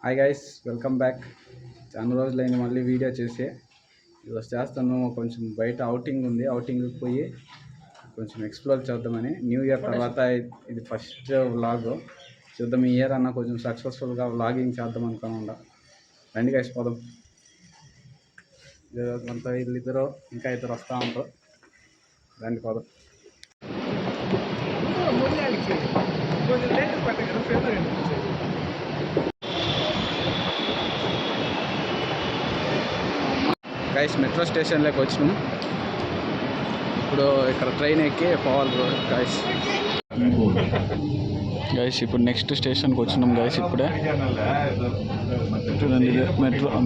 Hi guys, welcome back. చాలా రోజులైంది మళ్ళీ వీడియో చేసి ఈరోజు చేస్తాను. కొంచెం బయట అవుటింగ్ ఉంది, అవుటింగ్కి పోయి కొంచెం ఎక్స్ప్లోర్ చేద్దామని. న్యూ ఇయర్ తర్వాత ఇది ఫస్ట్ వ్లాగ్. చూద్దాం ఈ ఇయర్ అన్న కొంచెం సక్సెస్ఫుల్గా వ్లాగింగ్ చేద్దాం అనుకోకుండా. రండి గైస్ పోదాం. అంతా వీళ్ళిద్దరు ఇంకా ఇద్దరు వస్తూ ఉంటారు. రండి పోదాం. గైస్ మెట్రో స్టేషన్లోకి వచ్చినాం. ఇప్పుడు ఇక్కడ ట్రైన్ ఎక్కి పోవాలి గైస్. ఇప్పుడు నెక్స్ట్ స్టేషన్కి వచ్చినాం గైస్. ఇప్పుడే చూడండి,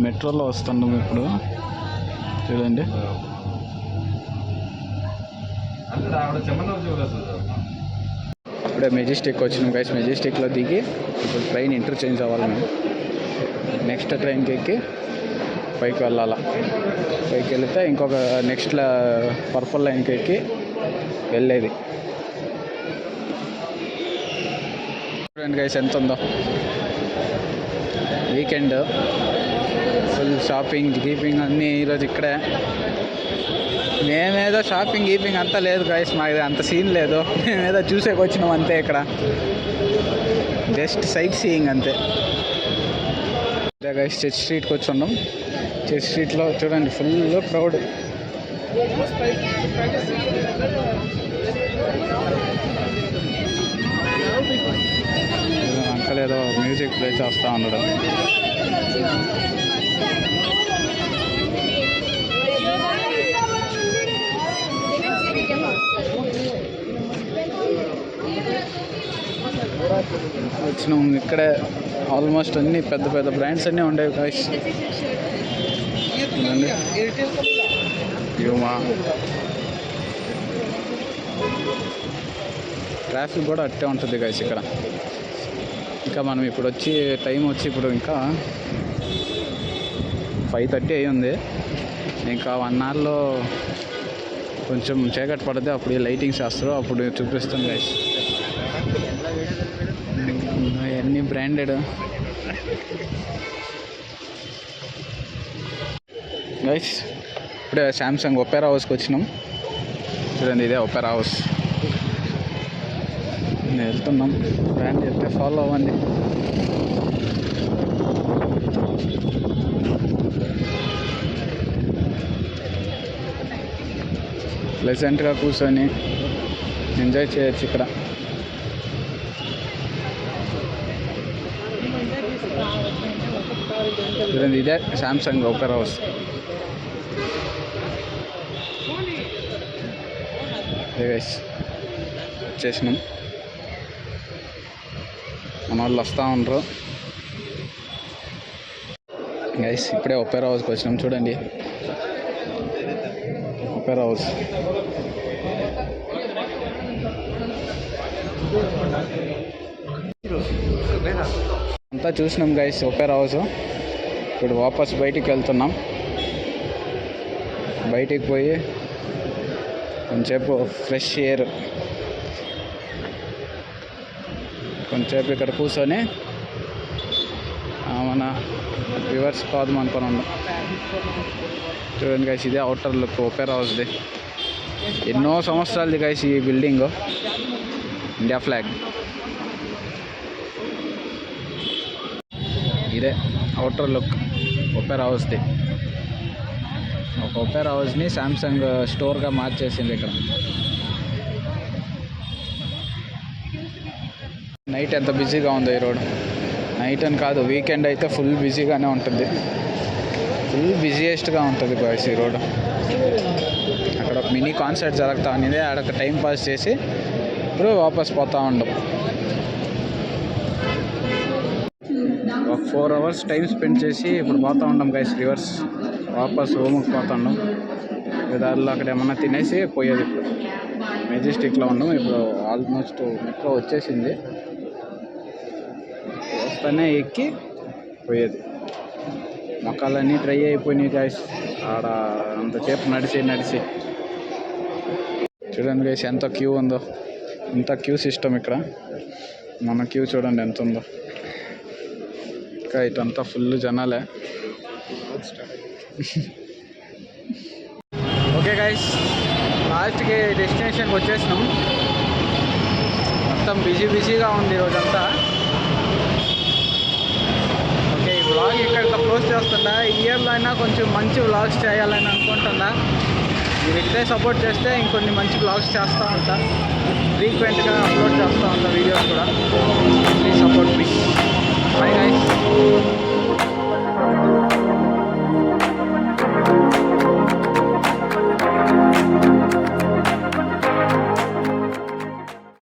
మెట్రోలో వస్తున్నాం ఇప్పుడు. చూడండి, ఇప్పుడే మెజెస్టిక్ వచ్చినాం గైస్. మెజెస్టిక్లో దిగి ఇప్పుడు ట్రైన్ ఇంటర్చేంజ్ అవ్వాలి. మేము నెక్స్ట్ ట్రైన్కి ఎక్కి పైకి వెళ్ళాలా. పైకి వెళితే ఇంకొక నెక్స్ట్ పర్పుల్ లైన్కి ఎక్కి వెళ్ళేది. చూడండి గైస్ ఎంత ఉందో. వీకెండ్ ఫుల్ షాపింగ్ గీపింగ్ అన్నీ ఈరోజు ఇక్కడే. మేమేదో షాపింగ్ గీపింగ్ అంతా లేదు గైస్, మాది అంత సీన్ లేదు. మేమేదో చూసేకి వచ్చినాం అంతే. ఇక్కడ జస్ట్ సైట్ సీయింగ్ అంతే. గైస్ చర్చ్ స్ట్రీట్కి వచ్చి ఉన్నాం. చర్చ్ స్ట్రీట్లో చూడండి ఫుల్ క్రౌడ్. అంకల్ ఏదో మ్యూజిక్ ప్లే చేస్తూ ఉన్నాడు. వచ్చినాం. ఇక్కడే ఆల్మోస్ట్ అన్ని పెద్ద పెద్ద బ్రాండ్స్ అన్నీ ఉండేవి గైస్. ట్రాఫిక్ కూడా అట్టే ఉంటుంది గైస్ ఇక్కడ. ఇంకా మనం ఇప్పుడు వచ్చి టైం వచ్చి ఇప్పుడు ఇంకా 5:30 అయ్యి ఉంది. ఇంకా 1 అవర్లో కొంచెం చీకటి పడితే అప్పుడు లైటింగ్స్ వేస్తారు, అప్పుడు చూపిస్తాం గైస్. అన్నీ బ్రాండెడ్ గైస్. ఇప్పుడే శాంసంగ్ ఒపెరా హౌస్కి వచ్చినాం. చూడండి, ఇదే ఒపెరా హౌస్. నేను వెళ్తున్నాం. బ్రాండ్ చెప్తే ఫాలో అవ్వండి. ప్లెజెంట్గా కూర్చొని ఎంజాయ్ చేయొచ్చు ఇక్కడ. చూడండి, ఇదే శాంసంగ్ ఒపెరా హౌస్. వచ్చేసినాం. మన వాళ్ళు వస్తూ ఉండరు గైస్. ఇప్పుడే ఒపెరా హౌస్కి వచ్చినాం. చూడండి, ఒపెరా హౌస్. అంతా చూసినాం గైస్ ఒపెరా హౌస్. ఇప్పుడు వాపస్ బయటికి వెళ్తున్నాం. బయటికి పోయి కొంచెంసేపు ఫ్రెష్ ఎయిర్, కొంచెంసేపు ఇక్కడ కూర్చొని మన రివర్స్ పోదాం అనుకుని ఉన్నాం. చూడండి గైస్, ఇదే అవుటర్ లుక్ ఒపెరా హౌస్ది. ఎన్నో సంవత్సరాలది గైస్ ఈ బిల్డింగ్. India flag. ఇదే అవుటర్ లుక్ ఒపెరా హౌస్ది. ఒక ఒపెరా హౌస్ని శాంసంగ్ స్టోర్గా మార్చేసింది ఇక్కడ. నైట్ ఎంత బిజీగా ఉందో ఈ రోడ్. నైట్ అని కాదు, వీకెండ్ అయితే ఫుల్ బిజీగానే ఉంటుంది. ఫుల్ బిజియెస్ట్గా ఉంటుంది బాయ్స్ ఈ రోడ్. అక్కడ ఒక మినీ కాన్సర్ట్ జరుగుతూ ఉంది. అక్కడ టైం పాస్ చేసి ఇప్పుడు వాపస్ పోతూ ఉండం. ఒక 4 అవర్స్ టైం స్పెండ్ చేసి ఇప్పుడు పోతూ ఉంటాం గైస్ రివర్స్. వాపస్ రూమ్కి పోతూ ఉన్నాం. దారిలో అక్కడ ఏమన్నా తినేసి పోయేది. ఇప్పుడు మెజెస్టిక్లో ఉన్నాం. ఇప్పుడు ఆల్మోస్ట్ మెట్రో వచ్చేసింది. వస్తానే ఎక్కి పోయేది. మొక్కలన్నీ డ్రై అయిపోయినాయి గైస్. ఆడ అంతసేపు నడిచి చూడండి గైస్ ఎంత క్యూ ఉందో. ఇంత క్యూ సిస్టమ్ ఇక్కడ. మన క్యూ చూడండి ఎంత ఉందో. ఇంకా ఇటంతా ఫుల్ జనాలే. ఓకే గైస్, లాస్ట్కి డెస్టినేషన్కి వచ్చేసినాం. మొత్తం బిజీగా ఉంది ఈరోజంతా. ఓకే, ఈ వ్లాగ్ ఇక్కడితో క్లోజ్ చేస్తుందా. ఈ ఇయర్లో అయినా కొంచెం మంచి వ్లాగ్స్ చేయాలని అనుకుంటున్నా. మీరు ఇట్లే సపోర్ట్ చేస్తే ఇంకొన్ని మంచి వ్లాగ్స్ చేస్తూ ఉంటా, ఫ్రీక్వెంట్గా అప్లోడ్ చేస్తూ ఉంటా వీడియోస్ కూడా. Please support me. Bye guys.